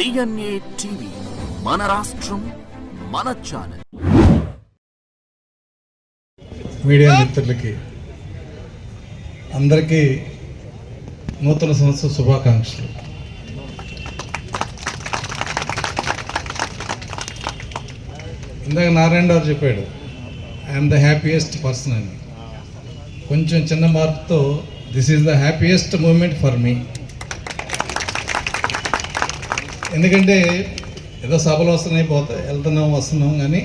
DNA TV మన రాష్ట్రం మన ఛానల్. మీడియా మిత్రులకి అందరికీ నూతన సంవత్సర శుభాకాంక్షలు. ఇందాక నారాయణ గారు చెప్పాడు ఐఎమ్ ద హ్యాపీయెస్ట్ పర్సన్ అని. కొంచెం చిన్న మార్పుతో this is the happiest moment for me. ఎందుకంటే ఏదో సభలు వస్తున్నాయి వస్తున్నాం కానీ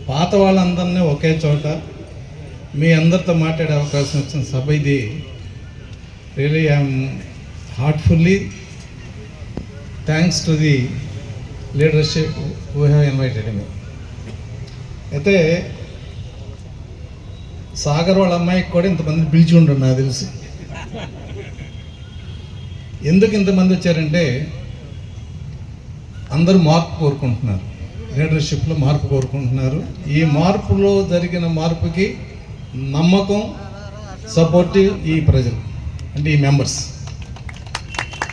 పాత వాళ్ళందరినీ ఒకే చోట మీ అందరితో మాట్లాడే అవకాశం వచ్చిన సభ ఇది. Really I'm heartfully thanks to the leadership who have invited me. అయితే సాగర్ వాళ్ళ అమ్మాయికి కూడా ఇంతమంది పిలిచి ఉండరు నాకు తెలిసి. ఎందుకు ఇంతమంది వచ్చారంటే అందరూ మార్పు కోరుకుంటున్నారు, లీడర్షిప్లో మార్పు కోరుకుంటున్నారు. ఈ మార్పులో జరిగిన మార్పుకి నమ్మకం, సపోర్టివ్ ఈ ప్రజలు అంటే ఈ మెంబర్స్.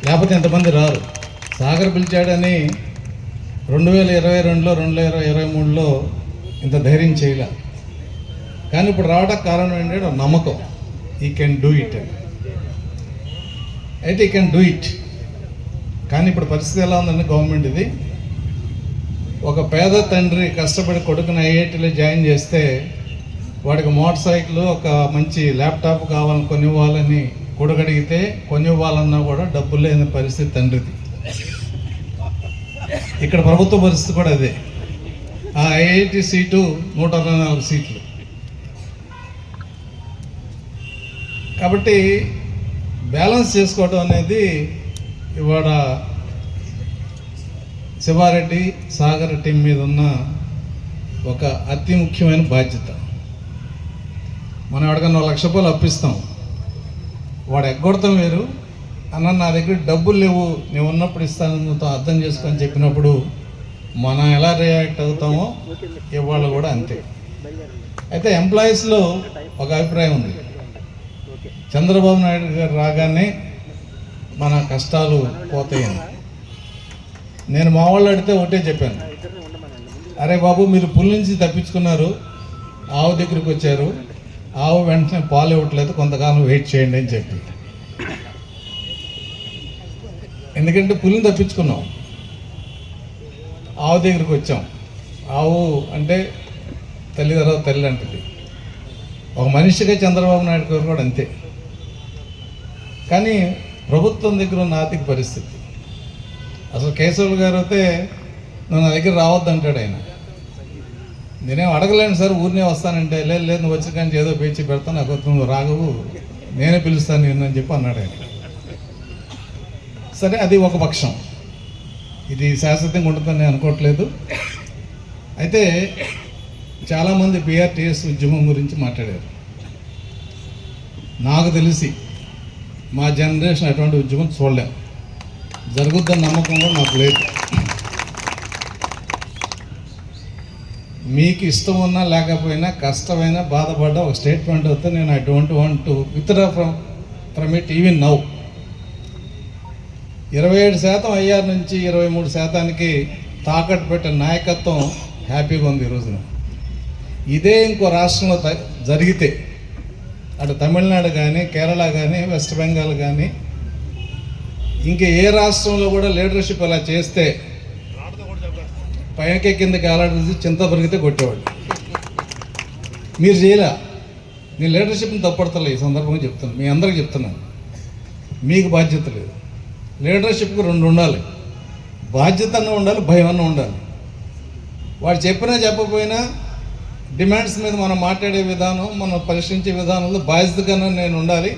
లేకపోతే ఎంతమంది రారు. సాగర్ పిలిచాడని 2022లో 2023లో ఇంత ధైర్యం చేయలే. కానీ ఇప్పుడు రావడానికి కారణం ఏంటంటే నమ్మకం. ఈ కెన్ డూ ఇట్. అయితే ఈ కెన్ డూ ఇట్. కానీ ఇప్పుడు పరిస్థితి ఎలా ఉందండి గవర్నమెంట్ ఇది. ఒక పేద తండ్రి కష్టపడి కొడుకుని ఐఐటీలో జాయిన్ చేస్తే వాడికి మోటార్ సైకిల్, ఒక మంచి ల్యాప్టాప్ కావాలని కొనివ్వాలని కొడుకు అడిగితే కొనివ్వాలన్నా కూడా డబ్బులు లేని పరిస్థితి తండ్రిది. ఇక్కడ ప్రభుత్వ పరిస్థితి కూడా అదే. ఆ ఐఐటి సీటు 124 సీట్లు. కాబట్టి బ్యాలెన్స్ చేసుకోవడం అనేది ఇవాళ శివారెడ్డి సాగర్ టీం మీద ఉన్న ఒక అతి ముఖ్యమైన బాధ్యత. మనం ఎవరికన్నా 1 లక్ష రూపాయలు అప్పిస్తాం, వాడు ఎగ్గొడతాం వేరు. అన్న నా దగ్గర డబ్బులు లేవు, నేను ఉన్నప్పుడు ఇస్తాను అర్థం చేసుకొని చెప్పినప్పుడు మనం ఎలా రియాక్ట్ అవుతామో ఇవాళ కూడా అంతే. అయితే ఎంప్లాయీస్లో ఒక అభిప్రాయం ఉంది, చంద్రబాబు నాయుడు గారు రాగానే మన కష్టాలు పోతాయని. నేను మా వాళ్ళు అడిగితే ఒకటే చెప్పాను, అరే బాబు మీరు పులి నుంచి తప్పించుకున్నారు, ఆవు దగ్గరికి వచ్చారు, ఆవు వెంటనే పాలు ఇవ్వట్లేదు, కొంతకాలం వెయిట్ చేయండి అని చెప్పి. ఎందుకంటే పులిని తప్పించుకున్నాం, ఆవు దగ్గరికి వచ్చాం. ఆవు అంటే తల్లి తర్వాత తల్లి అంటది. ఒక మనిషిగా చంద్రబాబు నాయుడు గారు కూడా అంతే. కానీ ప్రభుత్వం దగ్గర ఉన్న ఆర్థిక పరిస్థితి అసలు కేశవులు గారు అయితే నువ్వు నా దగ్గర రావద్దు అంటాడు ఆయన. నేనేం అడగలేను సార్, ఊరినే వస్తానంటే లేదు నువ్వు వచ్చి కానీ ఏదో పేచి పెడతాను, నాకు నువ్వు రాగవు, నేనే పిలుస్తాను నిన్ను అని చెప్పి అన్నాడు ఆయన. సరే, అది ఒక పక్షం. ఇది శాశ్వతంగా ఉంటుందని నేను అనుకోవట్లేదు. అయితే చాలామంది బీఆర్టీఎస్ ఉద్యమం గురించి మాట్లాడారు. నాకు తెలిసి మా జనరేషన్ అటువంటి ఉద్యమం చూడలేం, జరుగుద్దని నమ్మకం కూడా నాకు లేదు. మీకు ఇష్టం ఉన్నా లేకపోయినా కష్టమైనా బాధపడ్డా ఒక స్టేట్మెంట్ అవుతే నేను I don't want to withdraw from it even now. 27% IR నుంచి 23%కి తాకట్టు పెట్టిన నాయకత్వం హ్యాపీగా ఉంది ఈ రోజున. ఇదే ఇంకో రాష్ట్రంలో జరిగితే, అటు తమిళనాడు కానీ, కేరళ కానీ, వెస్ట్ బెంగాల్ కానీ, ఇంకా ఏ రాష్ట్రంలో కూడా లీడర్షిప్ అలా చేస్తే పైకి కిందకి అలాంటి చింత పెరిగితే కొట్టేవాడు. మీరు చేయలే. నేను లీడర్షిప్ని తప్పడతలే, ఈ సందర్భంగా చెప్తున్నాను, మీ అందరికి చెప్తున్నాను. మీకు బాధ్యత లేదు. లీడర్షిప్కి 2 ఉండాలి, బాధ్యత అన్న ఉండాలి, భయం అన్న ఉండాలి. వాడు చెప్పినా చెప్పకపోయినా డిమాండ్స్ మీద మనం మాట్లాడే విధానం, మనం పరిశీలించే విధానంలో బాధ్యతగానే నేను ఉండాలి.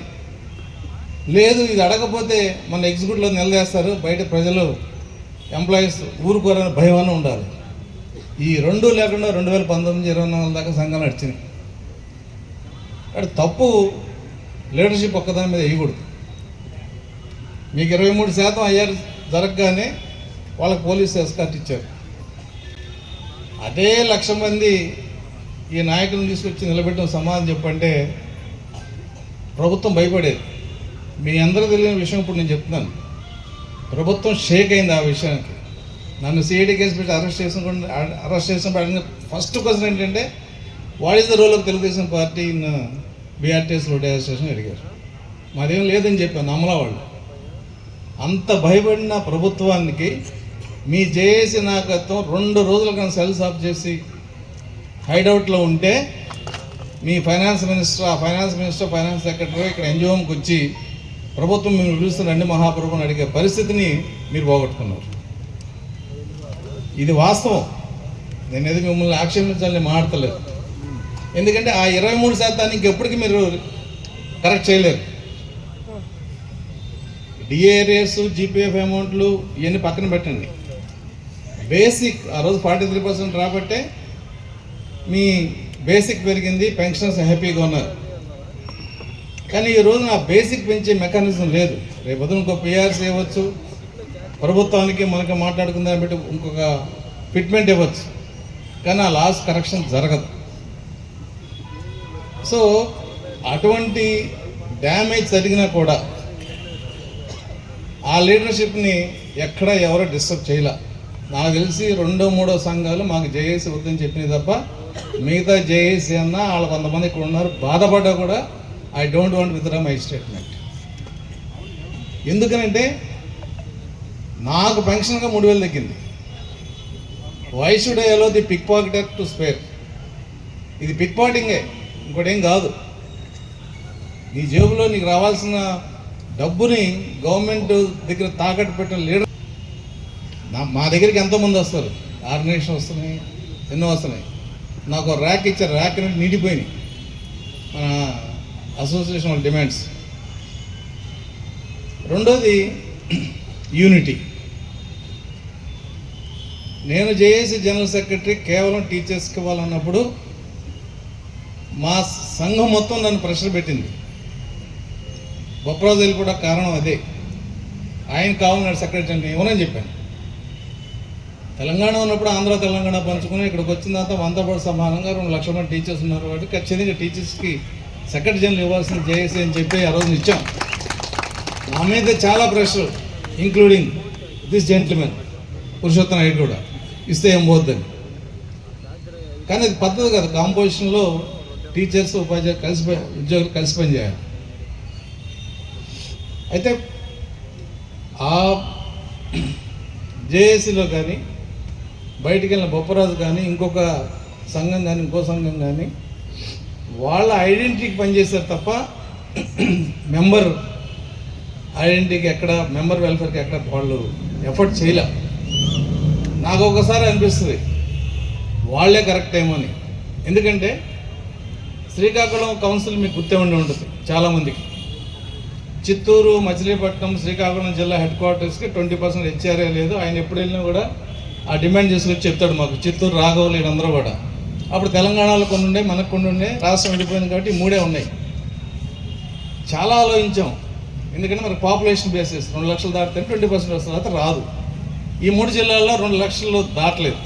లేదు ఇది అడగకపోతే మన ఎగ్జిక్యూటివ్లో నిలదీస్తారు, బయట ప్రజలు ఎంప్లాయీస్ ఊరుకోరని భయం అన్న ఉండాలి. ఈ 2 లేకుండా 2019-24 దాకా సంఘాలు నడిచినాయి. అంటే తప్పు లీడర్షిప్ ఒక్కదాని మీద వేయకూడదు. మీకు 23% ఐఆర్ జరగగానే వాళ్ళకి పోలీసు ఎస్కార్ట్ ఇచ్చారు. అదే 1,00,000 మంది ఈ నాయకులను తీసుకొచ్చి నిలబెట్టిన సమాధానం చెప్పంటే ప్రభుత్వం భయపడేది. మీ అందరూ తెలియని విషయం ఇప్పుడు నేను చెప్తున్నాను. ప్రభుత్వం షేక్ అయింది ఆ విషయానికి. నన్ను సిఐడి కేసు పెట్టి అరెస్ట్ చేసినప్పుడు అడిగిన ఫస్ట్ క్వశ్చన్ ఏంటంటే what is the role of Telugu Desam party in BRTS road association అడిగారు. మాదేం లేదని చెప్పాను, నమ్మలా వాళ్ళు. అంత భయపడిన ప్రభుత్వానికి మీ జేఏసీ నాయకత్వం 2 రోజుల కన్నా సెల్స్ ఆఫ్ చేసి హైడౌట్లో ఉంటే మీ ఫైనాన్స్ మినిస్టర్ ఫైనాన్స్ సెక్రటరీ ఇక్కడ ఎన్జిఓకి వచ్చి ప్రభుత్వం మేము పిలుస్తుందండి మహాప్రభుని అడిగే పరిస్థితిని మీరు పోగొట్టుకున్నారు. ఇది వాస్తవం. నేను ఏదో మిమ్మల్ని ఆక్షేపించాలని మాట్లాడలేదు. ఎందుకంటే ఆ 23% ఇంకెప్పటికీ మీరు కరెక్ట్ చేయలేరు. డిఏఆర్ఎస్ జీపీఎఫ్ అమౌంట్లు ఇవన్నీ పక్కన పెట్టండి. బేసిక్ ఆ రోజు 43% రాబట్టే మీ బేసిక్ పెరిగింది, పెన్షనర్స్ హ్యాపీగా ఉన్నారు. కానీ ఈ రోజు నా బేసిక్ పెంచే మెకానిజం లేదు. రేపు ఇంకో పిఆర్సీ ఇవ్వచ్చు, ప్రభుత్వానికి మనకి మాట్లాడుకుందాం పెట్టి ఇంకొక ఫిట్మెంట్ ఇవ్వచ్చు, కానీ ఆ లాస్ కరెక్షన్ జరగదు. సో అటువంటి డ్యామేజ్ జరిగినా కూడా ఆ లీడర్షిప్ని ఎక్కడ ఎవరో డిస్టర్బ్ చేయలే. నాకు తెలిసి 2-3 సంఘాలు మాకు జేఏసీ వద్దని చెప్పినాయి తప్ప మిగతా జేఏసీ అన్న వాళ్ళు కొంతమంది ఇక్కడ ఉన్నారు బాధపడ్డా కూడా I don't want withdraw my statement. ఎందుకనంటే నాకు పెన్షన్గా 3,000 తగ్గింది. Why should I allow the pick pocketer to spare? ఇది పిక్ పాకెటింగే, ఇంకోటేం కాదు. నీ జేబులో నీకు రావాల్సిన డబ్బుని గవర్నమెంట్ దగ్గర తాకట్టు పెట్టిన లీడర్ మా దగ్గరికి ఎంతోమంది వస్తారు, ఆర్గనైజేషన్ వస్తున్నాయి, ఎన్నో వస్తున్నాయి. నాకు ర్యాక్ ఇచ్చారు, ర్యాక్ అనేది నిండిపోయినాయి మన అసోసియేషన్ వాళ్ళ డిమాండ్స్. రెండోది యూనిటీ. నేను జేఏసీ జనరల్ సెక్రటరీ కేవలం టీచర్స్కి ఇవ్వాలన్నప్పుడు మా సంఘం మొత్తం నన్ను ప్రెషర్ పెట్టింది. బొప్పరాజులు కూడా కారణం అదే. ఆయన కావాలన్నాడు సెక్రటరీ అంటే ఇవ్వనని చెప్పాను. తెలంగాణ ఉన్నప్పుడు ఆంధ్ర తెలంగాణ పంచుకుని ఇక్కడికి వచ్చిన తర్వాత మనతో పాటు సమానంగా 2 లక్షల మంది టీచర్స్ ఉన్నారు కాబట్టి ఖచ్చితంగా టీచర్స్కి సెక్రటరీ జనరల్ ఇవ్వాల్సిన జేఏసీ అని చెప్పి ఆ రోజు ఇచ్చాం. నా మీద చాలా pressure, including this gentlemen Purushottama Naidu కూడా ఇస్తే ఏం పోద్దని. కానీ అది పద్ధతి కాదు. కాంపోజిషన్లో టీచర్స్ ఉపాధ్యాయులు ఉద్యోగులు కలిసి పనిచేయాలి. అయితే ఆ జేఏసీలో కానీ బయటికి వెళ్ళిన బొప్పరాజు కానీ ఇంకొక సంఘం కానీ ఇంకో సంఘం కానీ వాళ్ళ ఐడెంటిటీకి పనిచేస్తారు తప్ప మెంబర్ ఐడెంటిటీకి ఎక్కడ, మెంబర్ వెల్ఫేర్కి ఎక్కడ వాళ్ళు ఎఫర్ట్ చేయలే. నాకు ఒకసారి అనిపిస్తుంది వాళ్ళే కరెక్ట్ ఏమో అని. ఎందుకంటే శ్రీకాకుళం కౌన్సిల్ మీకు గుర్తే ఉండి ఉంటుంది చాలామందికి. చిత్తూరు, మచిలీపట్నం, శ్రీకాకుళం జిల్లా హెడ్ క్వార్టర్స్కి 20% హెచ్ఆర్ఏ లేదు. ఆయన ఎప్పుడు వెళ్ళినా కూడా ఆ డిమాండ్ చేసుకొచ్చి చెప్తాడు మాకు. చిత్తూరు, రాఘవలు వీళ్ళందరూ కూడా. అప్పుడు తెలంగాణలో కొన్ని ఉండే, మనకు కొన్ని ఉండే, రాష్ట్రం విడిపోయింది కాబట్టి 3 ఉన్నాయి. చాలా ఆలోచించాం. ఎందుకంటే మనకు పాపులేషన్ బేసిస్ 2 లక్షలు దాటితే 20% వస్తుంది, అయితే రాదు. ఈ 3 జిల్లాల్లో 2 లక్షలు దాటలేదు.